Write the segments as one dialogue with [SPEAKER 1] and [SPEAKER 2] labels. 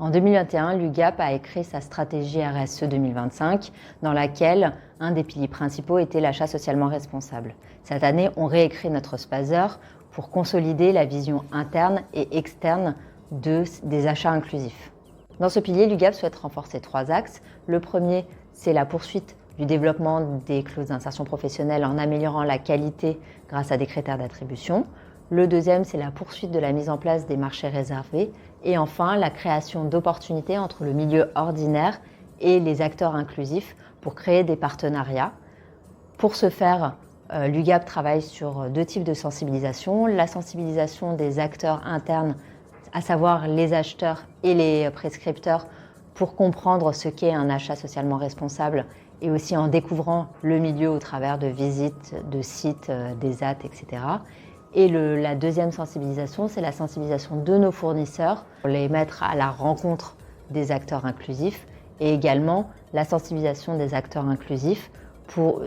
[SPEAKER 1] En 2021, l'UGAP a écrit sa stratégie RSE 2025, dans laquelle un des piliers principaux était l'achat socialement responsable. Cette année, on réécrit notre SPASER pour consolider la vision interne et externe des achats inclusifs. Dans ce pilier, l'UGAP souhaite renforcer 3 axes. Le premier, c'est la poursuite du développement des clauses d'insertion professionnelle en améliorant la qualité grâce à des critères d'attribution. Le deuxième, c'est la poursuite de la mise en place des marchés réservés. Et enfin, la création d'opportunités entre le milieu ordinaire et les acteurs inclusifs pour créer des partenariats. Pour ce faire, l'UGAP travaille sur 2 types de sensibilisation. La sensibilisation des acteurs internes, à savoir les acheteurs et les prescripteurs, pour comprendre ce qu'est un achat socialement responsable et aussi en découvrant le milieu au travers de visites, de sites, des AT, etc. Et la deuxième sensibilisation, c'est la sensibilisation de nos fournisseurs pour les mettre à la rencontre des acteurs inclusifs et également la sensibilisation des acteurs inclusifs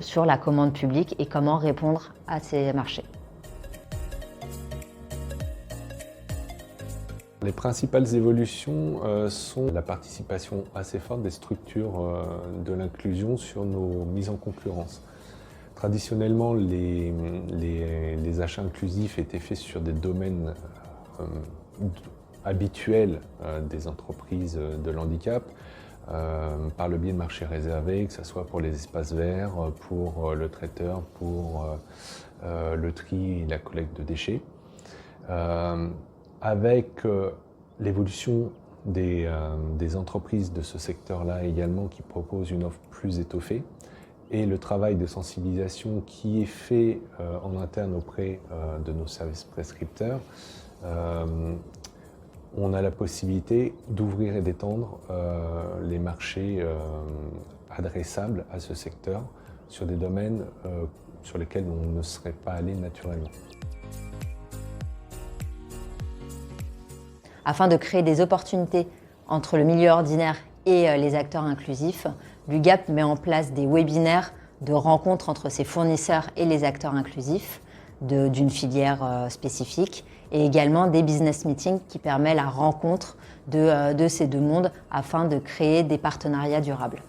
[SPEAKER 1] sur la commande publique et comment répondre à ces marchés.
[SPEAKER 2] Les principales évolutions sont la participation assez forte des structures de l'inclusion sur nos mises en concurrence. Traditionnellement, les achats inclusifs étaient faits sur des domaines habituels des entreprises de l'handicap, par le biais de marchés réservés, que ce soit pour les espaces verts, pour le traiteur, pour le tri et la collecte de déchets. Avec l'évolution des entreprises de ce secteur-là également qui proposent une offre plus étoffée et le travail de sensibilisation qui est fait en interne auprès de nos services prescripteurs, on a la possibilité d'ouvrir et d'étendre les marchés adressables à ce secteur sur des domaines sur lesquels on ne serait pas allé naturellement.
[SPEAKER 1] Afin de créer des opportunités entre le milieu ordinaire et les acteurs inclusifs, l'UGAP met en place des webinaires de rencontres entre ses fournisseurs et les acteurs inclusifs d'une filière spécifique et également des business meetings qui permettent la rencontre de ces deux mondes afin de créer des partenariats durables.